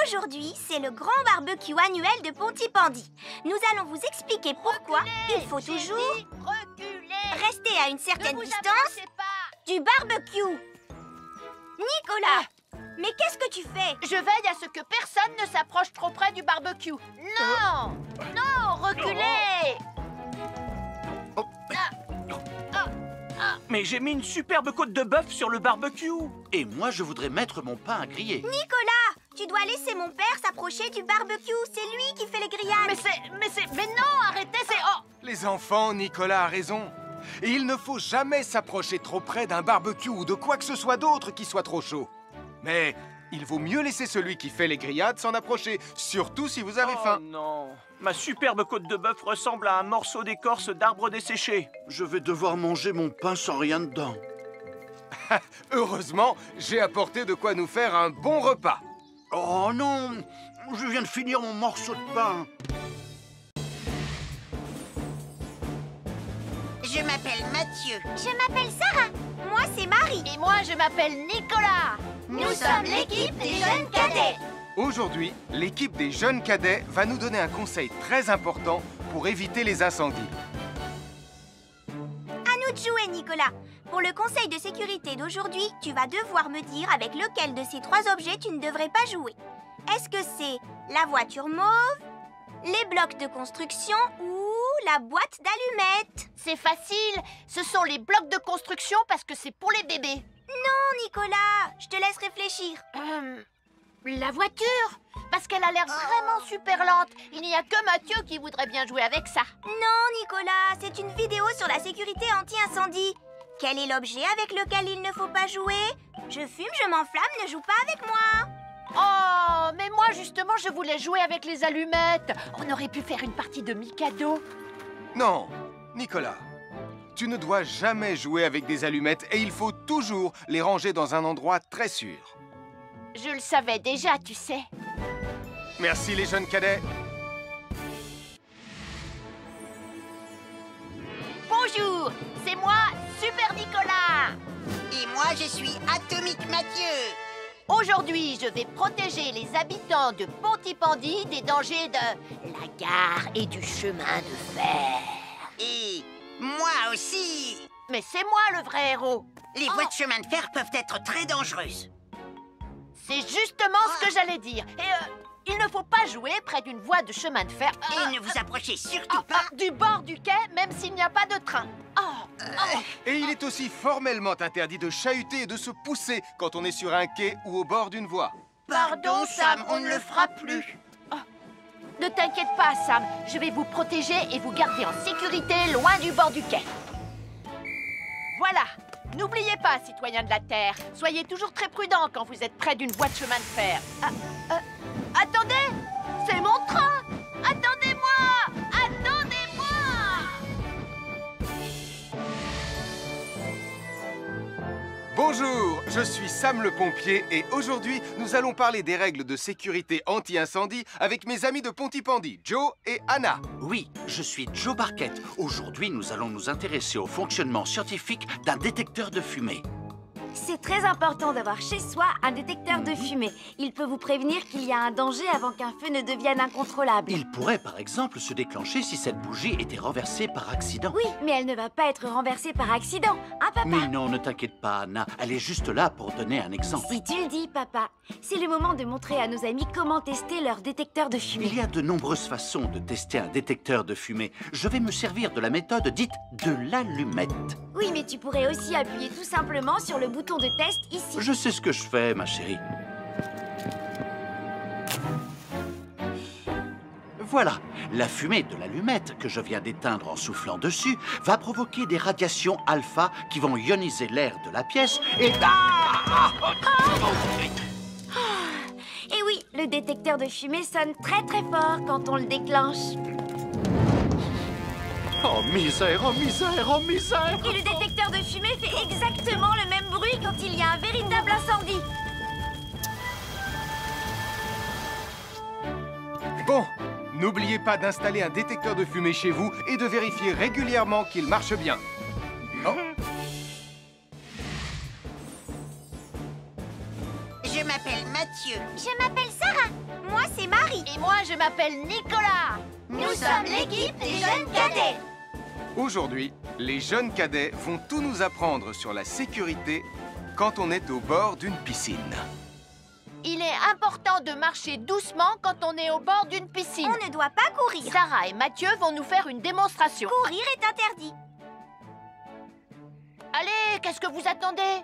S4: Aujourd'hui, c'est le grand barbecue annuel de Pontypandy. Nous allons vous expliquer pourquoi il faut toujours rester à une certaine distance du barbecue. Nicolas, mais qu'est-ce que tu fais?
S1: Je veille à ce que personne ne s'approche trop près du barbecue. Non! Non, reculez!
S6: Mais j'ai mis une superbe côte de bœuf sur le barbecue.
S8: Et moi, je voudrais mettre mon pain à griller.
S4: Nicolas, tu dois laisser mon père s'approcher du barbecue. C'est lui qui fait les grillades.
S1: Mais non, arrêtez, c'est... Oh!
S5: Les enfants, Nicolas a raison. Et il ne faut jamais s'approcher trop près d'un barbecue ou de quoi que ce soit d'autre qui soit trop chaud. Mais il vaut mieux laisser celui qui fait les grillades s'en approcher, surtout si vous avez faim.
S6: Oh non, ma superbe côte de bœuf ressemble à un morceau d'écorce d'arbre desséché.
S8: Je vais devoir manger mon pain sans rien dedans.
S5: Heureusement, j'ai apporté de quoi nous faire un bon repas.
S8: Oh non, je viens de finir mon morceau de pain.
S2: Je m'appelle Mathieu.
S3: Je m'appelle Sarah.
S4: Moi, c'est Marie.
S1: Et moi, je m'appelle Nicolas.
S3: Nous sommes l'équipe des jeunes cadets.
S5: Aujourd'hui, l'équipe des jeunes cadets va nous donner un conseil très important pour éviter les incendies.
S4: À nous de jouer, Nicolas. Pour le conseil de sécurité d'aujourd'hui, tu vas devoir me dire avec lequel de ces 3 objets tu ne devrais pas jouer. Est-ce que c'est la voiture mauve, les blocs de construction ou la boîte d'allumettes?
S1: C'est facile. Ce sont les blocs de construction parce que c'est pour les bébés.
S4: Non, Nicolas, je te laisse réfléchir.
S1: La voiture, parce qu'elle a l'air vraiment super lente. Il n'y a que Mathieu qui voudrait bien jouer avec ça.
S4: Non, Nicolas, c'est une vidéo sur la sécurité anti-incendie. Quel est l'objet avec lequel il ne faut pas jouer? Je fume, je m'enflamme, ne joue pas avec moi.
S1: Oh, mais moi justement, je voulais jouer avec les allumettes. On aurait pu faire une partie de Mikado.
S5: Non, Nicolas, Tu ne dois jamais jouer avec des allumettes et il faut toujours les ranger dans un endroit très sûr.
S1: Je le savais déjà, tu sais.
S5: Merci les jeunes cadets.
S1: Bonjour, c'est moi, Super Nicolas.
S2: Et moi, je suis Atomique Mathieu.
S1: Aujourd'hui, je vais protéger les habitants de Pontypandy des dangers de la gare et du chemin de fer.
S2: Et moi aussi.
S1: Mais c'est moi le vrai héros.
S2: Les voies de chemin de fer peuvent être très dangereuses.
S1: C'est justement ce que j'allais dire. Et il ne faut pas jouer près d'une voie de chemin de fer.
S2: Et ne vous approchez surtout pas
S1: du bord du quai, même s'il n'y a pas de train.
S5: Et il est aussi formellement interdit de chahuter et de se pousser quand on est sur un quai ou au bord d'une voie.
S2: Pardon, Sam, on ne le fera plus.
S1: Ne t'inquiète pas, Sam. Je vais vous protéger et vous garder en sécurité loin du bord du quai. Voilà. N'oubliez pas, citoyens de la Terre, soyez toujours très prudents quand vous êtes près d'une voie de chemin de fer. Attendez! C'est mon train! Attendez-moi! Attendez-moi!
S5: Bonjour, je suis Sam le pompier et aujourd'hui, nous allons parler des règles de sécurité anti-incendie avec mes amis de Pontypandy, Joe et Anna.
S8: Oui, je suis Joe Barquette. Aujourd'hui, nous allons nous intéresser au fonctionnement scientifique d'un détecteur de fumée.
S9: C'est très important d'avoir chez soi un détecteur de fumée. Il peut vous prévenir qu'il y a un danger avant qu'un feu ne devienne incontrôlable.
S8: Il pourrait, par exemple, se déclencher si cette bougie était renversée par accident.
S9: Oui, mais elle ne va pas être renversée par accident, hein, papa?
S8: Mais non, ne t'inquiète pas, Anna. Elle est juste là pour donner un exemple.
S9: Si tu le dis, papa. C'est le moment de montrer à nos amis comment tester leur détecteur de fumée.
S8: Il y a de nombreuses façons de tester un détecteur de fumée. Je vais me servir de la méthode dite de l'allumette.
S9: Oui, mais tu pourrais aussi appuyer tout simplement sur le bouton de test ici.
S8: Je sais ce que je fais, ma chérie. Voilà, la fumée de l'allumette que je viens d'éteindre en soufflant dessus va provoquer des radiations alpha qui vont ioniser l'air de la pièce et...
S9: Et oui, le détecteur de fumée sonne très très fort quand on le déclenche.
S8: Oh misère, oh misère, oh misère!
S9: Et le détecteur de fumée fait exactement le même bruit quand il y a un véritable incendie.
S5: Bon, n'oubliez pas d'installer un détecteur de fumée chez vous et de vérifier régulièrement qu'il marche bien. Oh.
S2: Je m'appelle Mathieu.
S3: Je m'appelle Sarah. Moi, c'est Marie.
S1: Et moi, je m'appelle Nicolas.
S3: Nous sommes l'équipe des jeunes cadets.
S5: Aujourd'hui, les jeunes cadets vont tout nous apprendre sur la sécurité quand on est au bord d'une piscine.
S1: Il est important de marcher doucement quand on est au bord d'une piscine.
S3: On ne doit pas courir.
S1: Sarah et Mathieu vont nous faire une démonstration.
S3: Courir est interdit.
S1: Allez, qu'est-ce que vous attendez?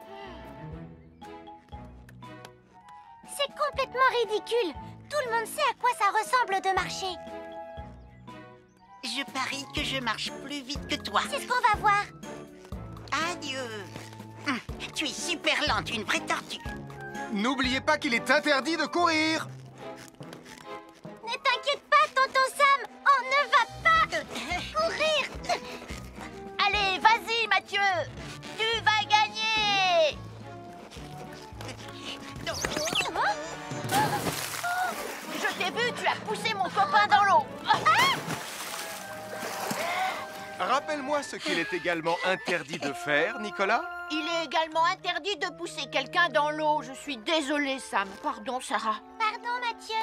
S3: C'est complètement ridicule. Tout le monde sait à quoi ça ressemble de marcher.
S2: Je parie que je marche plus vite que toi.
S3: C'est ce qu'on va voir.
S2: Adieu. Tu es super lente, une vraie tortue.
S5: N'oubliez pas qu'il est interdit de courir.
S3: Ne t'inquiète pas, tonton Sam. On ne va pas courir.
S1: Allez, vas-y, Mathieu. Tu vas gagner. Je t'ai vu, tu as poussé mon copain dans l'eau.
S5: Rappelle-moi ce qu'il est également interdit de faire, Nicolas.
S1: Il est également interdit de pousser quelqu'un dans l'eau. Je suis désolée, Sam. Pardon, Sarah.
S3: Pardon, Mathieu.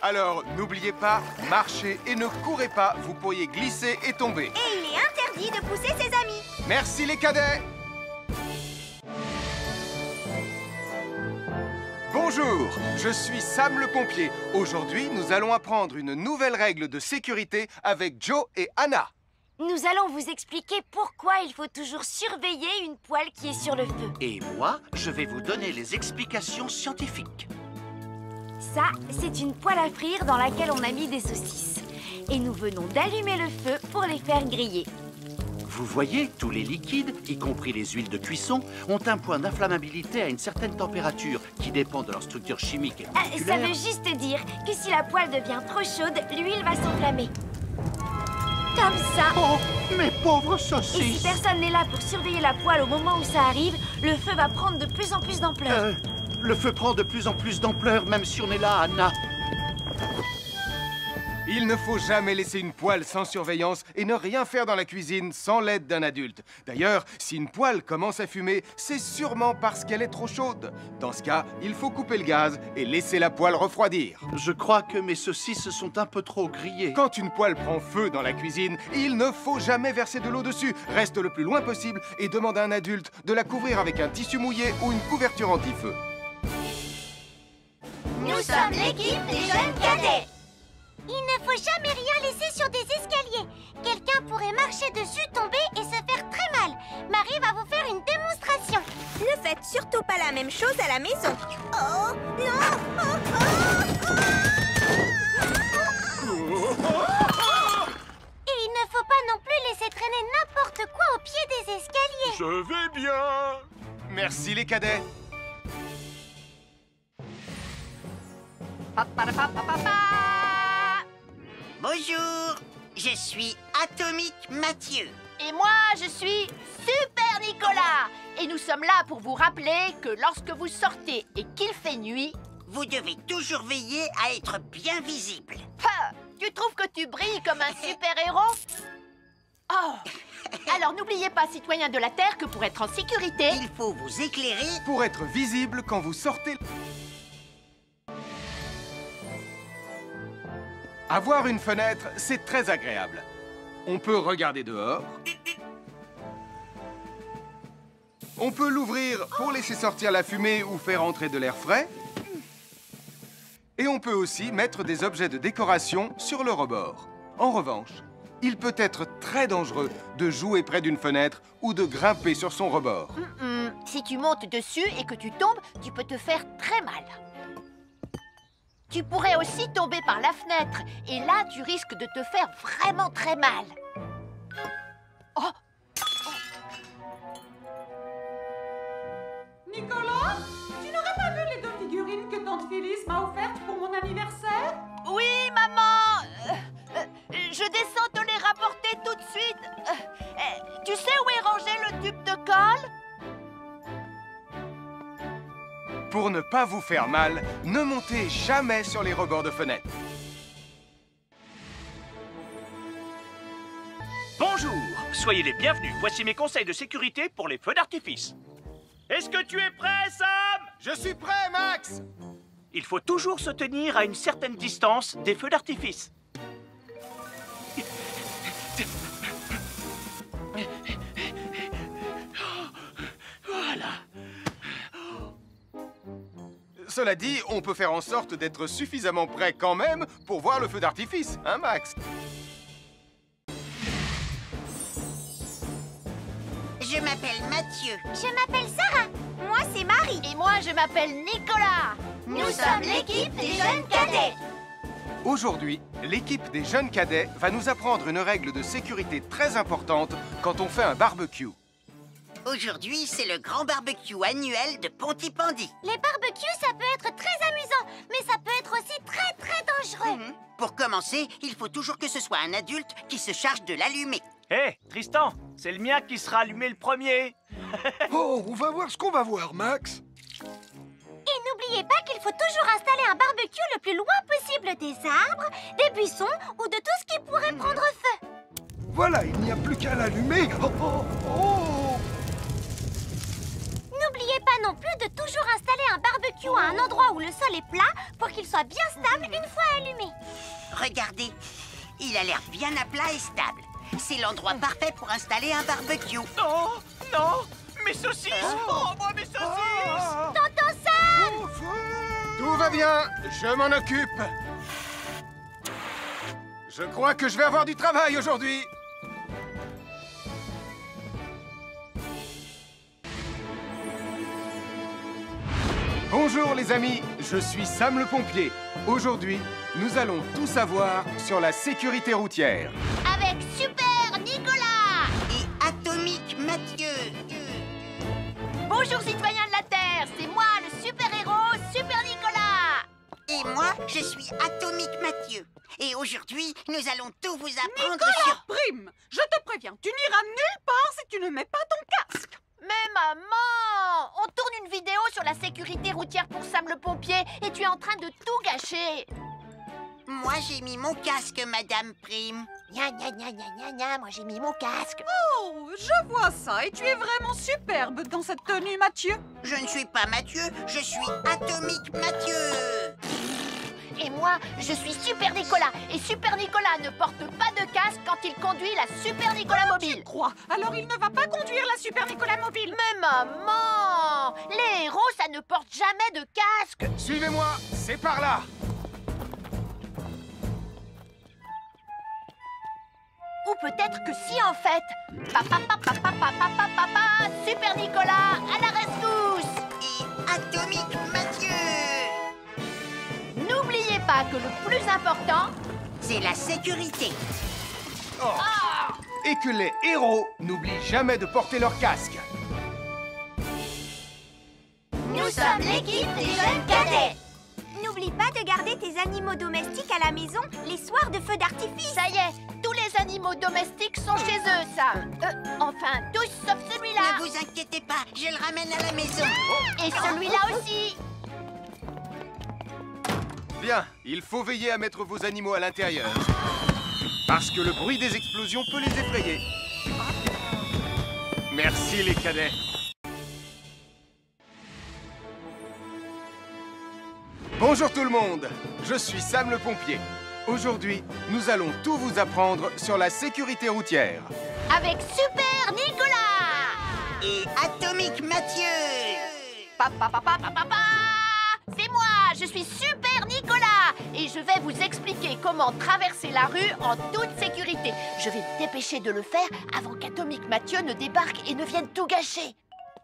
S5: Alors, n'oubliez pas, marchez et ne courez pas. Vous pourriez glisser et tomber.
S3: Et il est interdit de pousser ses amis.
S5: Merci les cadets. Bonjour, je suis Sam le pompier. Aujourd'hui, nous allons apprendre une nouvelle règle de sécurité avec Joe et Anna.
S9: Nous allons vous expliquer pourquoi il faut toujours surveiller une poêle qui est sur le feu.
S8: Et moi, je vais vous donner les explications scientifiques.
S9: Ça, c'est une poêle à frire dans laquelle on a mis des saucisses. Et nous venons d'allumer le feu pour les faire griller.
S8: Vous voyez, tous les liquides, y compris les huiles de cuisson, ont un point d'inflammabilité à une certaine température qui dépend de leur structure chimique et moléculaire.
S9: Ça veut juste dire que si la poêle devient trop chaude, l'huile va s'enflammer. Comme ça.
S8: Oh, mes pauvres
S9: Et si
S8: saucisses!
S9: personne n'est là pour surveiller la poêle au moment où ça arrive, le feu va prendre de plus en plus d'ampleur.
S8: Le feu prend de plus en plus d'ampleur, même si on est là, Anna.
S5: Il ne faut jamais laisser une poêle sans surveillance et ne rien faire dans la cuisine sans l'aide d'un adulte. D'ailleurs, si une poêle commence à fumer, c'est sûrement parce qu'elle est trop chaude. Dans ce cas, il faut couper le gaz et laisser la poêle refroidir.
S8: Je crois que mes saucisses sont un peu trop grillées.
S5: Quand une poêle prend feu dans la cuisine, il ne faut jamais verser de l'eau dessus. Reste le plus loin possible et demande à un adulte de la couvrir avec un tissu mouillé ou une couverture anti-feu.
S3: Nous sommes l'équipe des jeunes cadets. Il ne faut jamais rien laisser sur des escaliers. Quelqu'un pourrait marcher dessus, tomber et se faire très mal. Marie va vous faire une démonstration.
S4: Ne faites surtout pas la même chose à la maison. Oh, non!
S3: Et il ne faut pas non plus laisser traîner n'importe quoi au pied des escaliers.
S5: Je vais bien. Merci les cadets.
S2: Bonjour, je suis Atomique Mathieu.
S1: Et moi, je suis Super Nicolas. Et nous sommes là pour vous rappeler que lorsque vous sortez et qu'il fait nuit...
S2: Vous devez toujours veiller à être bien visible.
S1: Ah, tu trouves que tu brilles comme un super-héros? Oh. Alors n'oubliez pas, citoyens de la Terre, que pour être en sécurité...
S2: Il faut vous éclairer
S5: pour être visible quand vous sortez. Avoir une fenêtre, c'est très agréable. On peut regarder dehors. On peut l'ouvrir pour laisser sortir la fumée ou faire entrer de l'air frais. Et on peut aussi mettre des objets de décoration sur le rebord. En revanche, il peut être très dangereux de jouer près d'une fenêtre ou de grimper sur son rebord.
S1: Si tu montes dessus et que tu tombes, tu peux te faire très mal. Tu pourrais aussi tomber par la fenêtre. Et là, tu risques de te faire vraiment très mal. Oh!
S10: Nicolas, tu n'aurais pas vu les 2 figurines que tante Phyllis m'a offertes pour mon anniversaire?
S1: Oui, maman! Je descends te les rapporter tout de suite. Tu sais où est rangé le tube de colle?
S5: Pour ne pas vous faire mal, ne montez jamais sur les rebords de fenêtres.
S6: Bonjour, soyez les bienvenus. Voici mes conseils de sécurité pour les feux d'artifice. Est-ce que tu es prêt, Sam?
S5: Je suis prêt, Max!
S6: Il faut toujours se tenir à une certaine distance des feux d'artifice. Voilà.
S5: Cela dit, on peut faire en sorte d'être suffisamment près quand même pour voir le feu d'artifice, hein, Max?
S2: Je m'appelle Mathieu.
S3: Je m'appelle Sarah.
S4: Moi, c'est Marie.
S1: Et moi, je m'appelle Nicolas.
S3: Nous sommes l'équipe des jeunes cadets.
S5: Aujourd'hui, l'équipe des jeunes cadets va nous apprendre une règle de sécurité très importante quand on fait un barbecue.
S2: Aujourd'hui, c'est le grand barbecue annuel de Pontypandy.
S3: Les barbecues, ça peut être très amusant, mais ça peut être aussi très dangereux.
S2: Pour commencer, il faut toujours que ce soit un adulte qui se charge de l'allumer.
S6: Hé, Tristan, c'est le mien qui sera allumé le premier.
S13: Oh, on va voir ce qu'on va voir, Max.
S3: Et n'oubliez pas qu'il faut toujours installer un barbecue le plus loin possible des arbres, des buissons ou de tout ce qui pourrait prendre feu.
S13: Voilà, il n'y a plus qu'à l'allumer. Oh, oh, oh.
S3: N'oubliez pas non plus de toujours installer un barbecue à un endroit où le sol est plat pour qu'il soit bien stable une fois allumé.
S2: Regardez, il a l'air bien à plat et stable. C'est l'endroit parfait pour installer un barbecue.
S6: Non, non, mes saucisses! Oh, moi, mes saucisses!
S3: Tonton Sam!
S5: Tout va bien, je m'en occupe. Je crois que je vais avoir du travail aujourd'hui. Bonjour les amis, je suis Sam le pompier. Aujourd'hui, nous allons tout savoir sur la sécurité routière.
S1: Avec Super Nicolas!
S2: Et Atomique Mathieu.
S1: Bonjour citoyens de la Terre, c'est moi le super-héros Super Nicolas!
S2: Et Moi, je suis Atomique Mathieu. Et aujourd'hui, nous allons tout vous apprendre
S10: Nicolas Prime, je te préviens, tu n'iras nulle part si tu ne mets pas ton casque.
S1: Mais maman, on tourne une vidéo sur la sécurité routière pour Sam le pompier et tu es en train de tout gâcher.
S2: Moi, j'ai mis mon casque, Madame Prime.
S1: Gna gna gna gna gna gna, moi j'ai mis mon casque.
S10: Oh, je vois ça et tu es vraiment superbe dans cette tenue, Mathieu.
S2: Je ne suis pas Mathieu, je suis Atomique Mathieu.
S1: Et moi, je suis Super Nicolas. Et Super Nicolas ne porte pas de casque quand il conduit la Super Nicolas Mobile.
S10: Tu crois? Alors il ne va pas conduire la Super Nicolas Mobile.
S1: Mais maman, les héros, ça ne porte jamais de casque.
S5: Suivez-moi, c'est par là.
S1: Ou peut-être que si, en fait. Super Nicolas, à la rescousse.
S2: Et Atomique Mathieu.
S1: N'oubliez pas que le plus important,
S2: c'est la sécurité.
S5: Oh. Et que les héros n'oublient jamais de porter leur casque.
S3: Nous sommes l'équipe des jeunes cadets.
S4: N'oublie pas de garder tes animaux domestiques à la maison les soirs de feux d'artifice.
S1: Ça y est, tous les animaux domestiques sont chez eux, Sam. Enfin, tous sauf celui-là.
S2: Ne vous inquiétez pas, je le ramène à la maison.
S1: Et celui-là aussi.
S5: Bien, il faut veiller à mettre vos animaux à l'intérieur. Parce que le bruit des explosions peut les effrayer. Merci les cadets. Bonjour tout le monde, je suis Sam le pompier. Aujourd'hui, nous allons tout vous apprendre sur la sécurité routière.
S1: Avec Super Nicolas
S2: et Atomique Mathieu.
S1: C'est moi, je suis Super Nicolas et je vais vous expliquer comment traverser la rue en toute sécurité. Je vais me dépêcher de le faire avant qu'Atomique Mathieu ne débarque et ne vienne tout gâcher.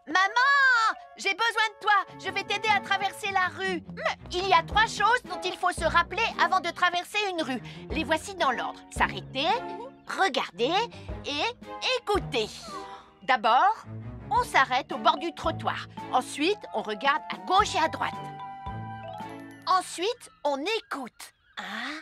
S1: Maman, j'ai besoin de toi. Je vais t'aider à traverser la rue. Mais il y a 3 choses dont il faut se rappeler avant de traverser une rue. Les voici dans l'ordre. S'arrêter, regarder et écouter. D'abord, on s'arrête au bord du trottoir. Ensuite, on regarde à gauche et à droite. Ensuite, on écoute. Hein?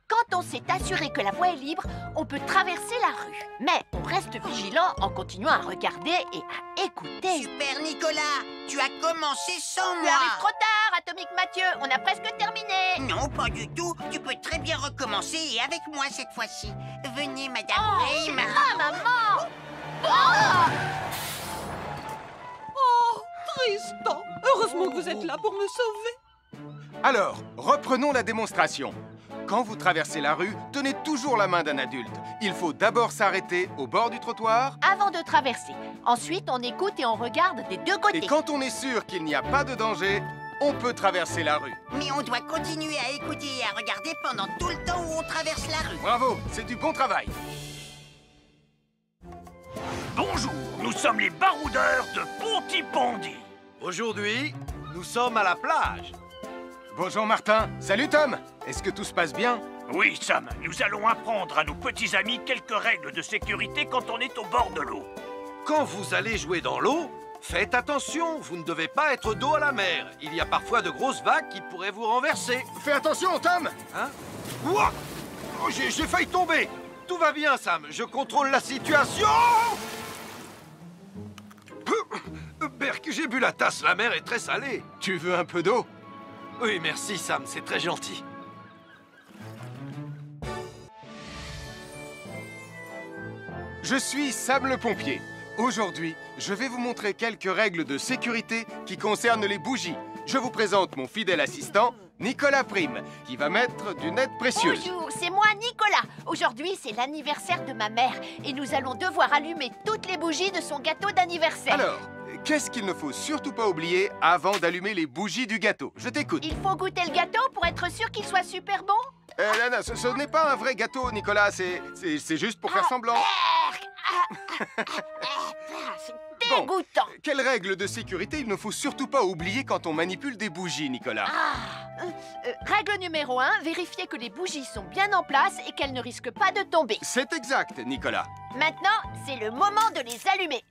S1: Quand on s'est assuré que la voie est libre, on peut traverser la rue. Mais on reste vigilant en continuant à regarder et à écouter.
S2: Super Nicolas, tu as commencé sans moi.
S1: Tu arrives trop tard, Atomique Mathieu. On a presque terminé.
S2: Non, pas du tout. Tu peux très bien recommencer et avec moi cette fois-ci. Venez, Madame Prime.
S1: Ah, maman.
S10: Oh, Tristan. Heureusement que vous êtes là pour me sauver.
S5: Alors, reprenons la démonstration. Quand vous traversez la rue, tenez toujours la main d'un adulte. Il faut d'abord s'arrêter au bord du trottoir.
S1: Avant de traverser. Ensuite, on écoute et on regarde des deux côtés.
S5: Et quand on est sûr qu'il n'y a pas de danger, on peut traverser la rue.
S2: Mais on doit continuer à écouter et à regarder pendant tout le temps où on traverse la rue.
S5: Bravo, c'est du bon travail.
S6: Bonjour, nous sommes les baroudeurs de Pontypandy.
S7: Aujourd'hui, nous sommes à la plage.
S5: Bonjour Martin. Salut Tom. Est-ce que tout se passe bien?
S6: Oui, Sam, nous allons apprendre à nos petits amis quelques règles de sécurité quand on est au bord de l'eau.
S7: Quand vous allez jouer dans l'eau, faites attention, vous ne devez pas être dos à la mer. Il y a parfois de grosses vagues qui pourraient vous renverser.
S5: Fais attention, Tom.
S7: Hein? Ouah! Oh, j'ai failli tomber. Tout va bien, Sam, je contrôle la situation. Berk, j'ai bu la tasse, la mer est très salée.
S5: Tu veux un peu d'eau?
S7: Oui, merci Sam, c'est très gentil.
S5: Je suis Sam le pompier. Aujourd'hui, je vais vous montrer quelques règles de sécurité qui concernent les bougies. Je vous présente mon fidèle assistant, Nicolas Prime, qui va mettre d'une aide précieuse.
S1: Bonjour, c'est moi Nicolas. Aujourd'hui, c'est l'anniversaire de ma mère et nous allons devoir allumer toutes les bougies de son gâteau d'anniversaire.
S5: Alors, qu'est-ce qu'il ne faut surtout pas oublier avant d'allumer les bougies du gâteau? Je t'écoute.
S1: Il faut goûter le gâteau pour être sûr qu'il soit super bon?
S5: Non, ce n'est pas un vrai gâteau, Nicolas. C'est juste pour faire semblant.
S1: C'est dégoûtant.
S5: Bon, quelles règles de sécurité il ne faut surtout pas oublier quand on manipule des bougies, Nicolas?
S1: Règle numéro 1, vérifier que les bougies sont bien en place et qu'elles ne risquent pas de tomber.
S5: C'est exact, Nicolas.
S1: Maintenant, c'est le moment de les allumer.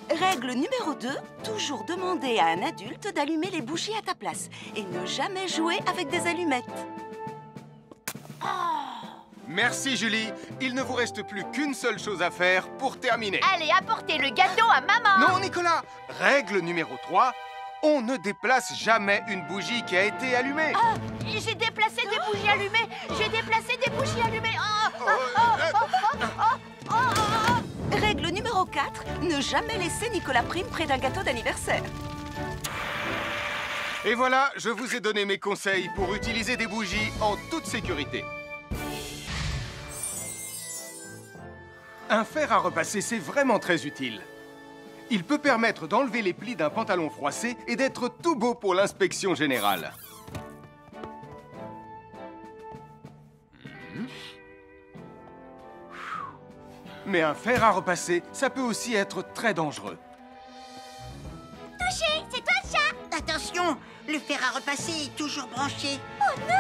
S11: Règle numéro 2, toujours demander à un adulte d'allumer les bougies à ta place et ne jamais jouer avec des allumettes.
S5: Merci Julie, il ne vous reste plus qu'une seule chose à faire pour terminer.
S1: Allez, apportez le gâteau à maman.
S5: Non Nicolas, règle numéro 3, on ne déplace jamais une bougie qui a été allumée.
S1: Ah, j'ai déplacé des bougies allumées. J'ai déplacé des bougies allumées.
S11: Règle numéro 4, ne jamais laisser Nicolas Prime près d'un gâteau d'anniversaire.
S5: Et voilà, je vous ai donné mes conseils pour utiliser des bougies en toute sécurité. Un fer à repasser, c'est vraiment très utile. Il peut permettre d'enlever les plis d'un pantalon froissé et d'être tout beau pour l'inspection générale. Mais un fer à repasser, ça peut aussi être très dangereux.
S3: Touché, c'est toi le chat.
S2: Attention, le fer à repasser est toujours branché.
S3: Oh non!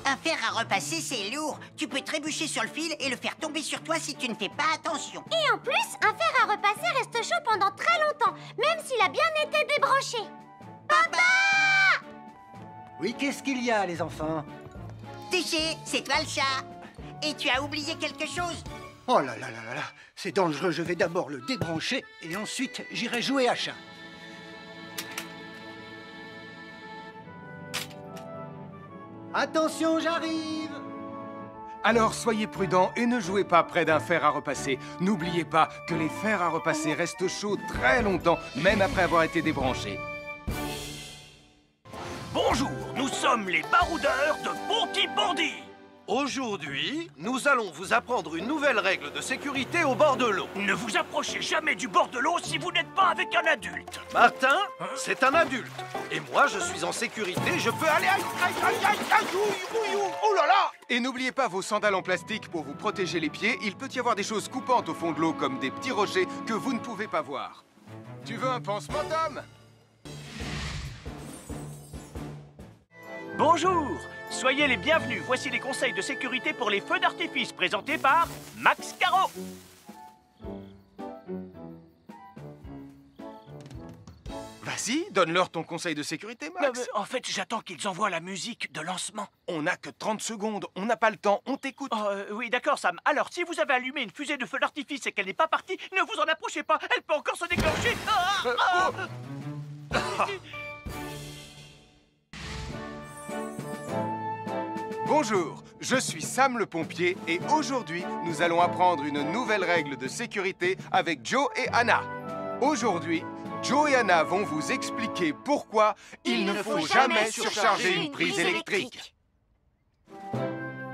S2: Un fer à repasser, c'est lourd. Tu peux trébucher sur le fil et le faire tomber sur toi si tu ne fais pas attention.
S3: Et en plus, un fer à repasser reste chaud pendant très longtemps, même s'il a bien été débranché. Papa!
S12: Oui, qu'est-ce qu'il y a, les enfants?
S2: Touché, c'est toi le chat. Et tu as oublié quelque chose?
S12: Oh là là là là là, c'est dangereux, je vais d'abord le débrancher et ensuite j'irai jouer à chat. Attention, j'arrive!
S5: Alors soyez prudents et ne jouez pas près d'un fer à repasser. N'oubliez pas que les fers à repasser restent chauds très longtemps, même après avoir été débranchés.
S6: Bonjour, nous sommes les baroudeurs de Pontypandy.
S7: Aujourd'hui, nous allons vous apprendre une nouvelle règle de sécurité au bord de l'eau.
S6: Ne vous approchez jamais du bord de l'eau si vous n'êtes pas avec un adulte.
S7: Martin, c'est un adulte. Et moi, je suis en sécurité, je peux aller... Aïe, aïe, aïe, aïe, aïe, ouïe, ouïe, oh là là!
S5: Et n'oubliez pas vos sandales en plastique pour vous protéger les pieds. Il peut y avoir des choses coupantes au fond de l'eau, comme des petits rochers que vous ne pouvez pas voir. Tu veux un pansement, Tom?
S6: Bonjour, soyez les bienvenus. Voici les conseils de sécurité pour les feux d'artifice présentés par Max Caro.
S5: Vas-y, donne-leur ton conseil de sécurité, Max.
S6: En fait, j'attends qu'ils envoient la musique de lancement.
S5: On n'a que 30 secondes, on n'a pas le temps, on t'écoute.
S6: Oui, d'accord, Sam. Alors, si vous avez allumé une fusée de feu d'artifice et qu'elle n'est pas partie, ne vous en approchez pas. Elle peut encore se déclencher.
S5: Bonjour, je suis Sam le pompier et aujourd'hui, nous allons apprendre une nouvelle règle de sécurité avec Joe et Anna. Aujourd'hui, Joe et Anna vont vous expliquer pourquoi il ne faut jamais surcharger une prise électrique.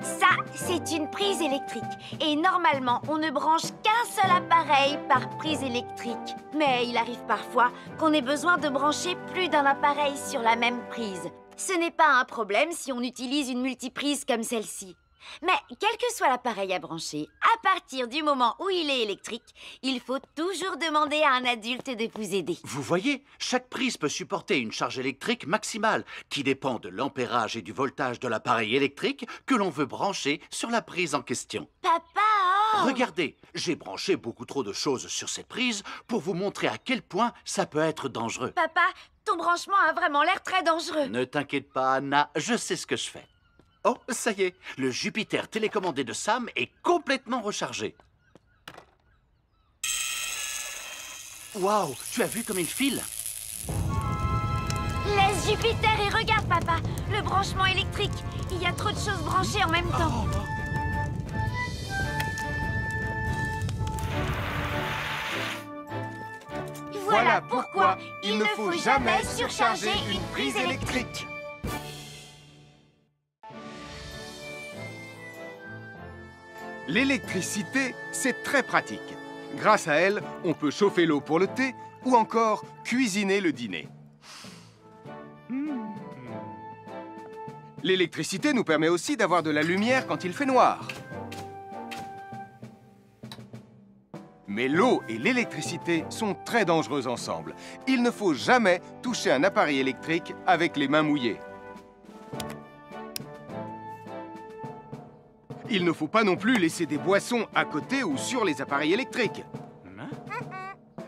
S9: Ça, c'est une prise électrique. Et normalement, on ne branche qu'un seul appareil par prise électrique. Mais il arrive parfois qu'on ait besoin de brancher plus d'un appareil sur la même prise. Ce n'est pas un problème si on utilise une multiprise comme celle-ci. Mais quel que soit l'appareil à brancher, à partir du moment où il est électrique, il faut toujours demander à un adulte de vous aider.
S8: Vous voyez, chaque prise peut supporter une charge électrique maximale qui dépend de l'ampérage et du voltage de l'appareil électrique que l'on veut brancher sur la prise en question.
S9: Papa!
S8: Regardez, j'ai branché beaucoup trop de choses sur cette prise pour vous montrer à quel point ça peut être dangereux.
S9: Papa, ton branchement a vraiment l'air très dangereux.
S8: Ne t'inquiète pas, Anna, je sais ce que je fais. Oh, ça y est, le Jupiter télécommandé de Sam est complètement rechargé. Waouh, tu as vu comme il file?
S9: Laisse Jupiter et regarde, papa. Le branchement électrique. Il y a trop de choses branchées en même temps.
S5: Voilà pourquoi il ne faut jamais surcharger une prise électrique. L'électricité, c'est très pratique. Grâce à elle, on peut chauffer l'eau pour le thé ou encore cuisiner le dîner. L'électricité nous permet aussi d'avoir de la lumière quand il fait noir. Mais l'eau et l'électricité sont très dangereuses ensemble. Il ne faut jamais toucher un appareil électrique avec les mains mouillées. Il ne faut pas non plus laisser des boissons à côté ou sur les appareils électriques.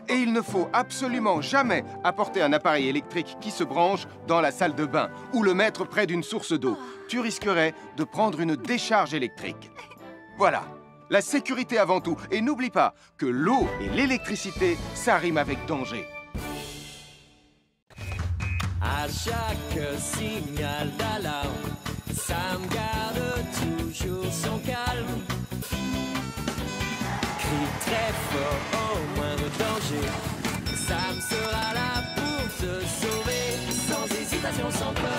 S5: Et il ne faut absolument jamais apporter un appareil électrique qui se branche dans la salle de bain ou le mettre près d'une source d'eau. Tu risquerais de prendre une décharge électrique. Voilà, la sécurité avant tout. Et n'oublie pas que l'eau et l'électricité, ça rime avec danger.
S14: À chaque signal d'alarme, Sam garde toujours son calme. Crie très fort au moindre danger, Sam sera là pour te sauver, sans hésitation, sans peur.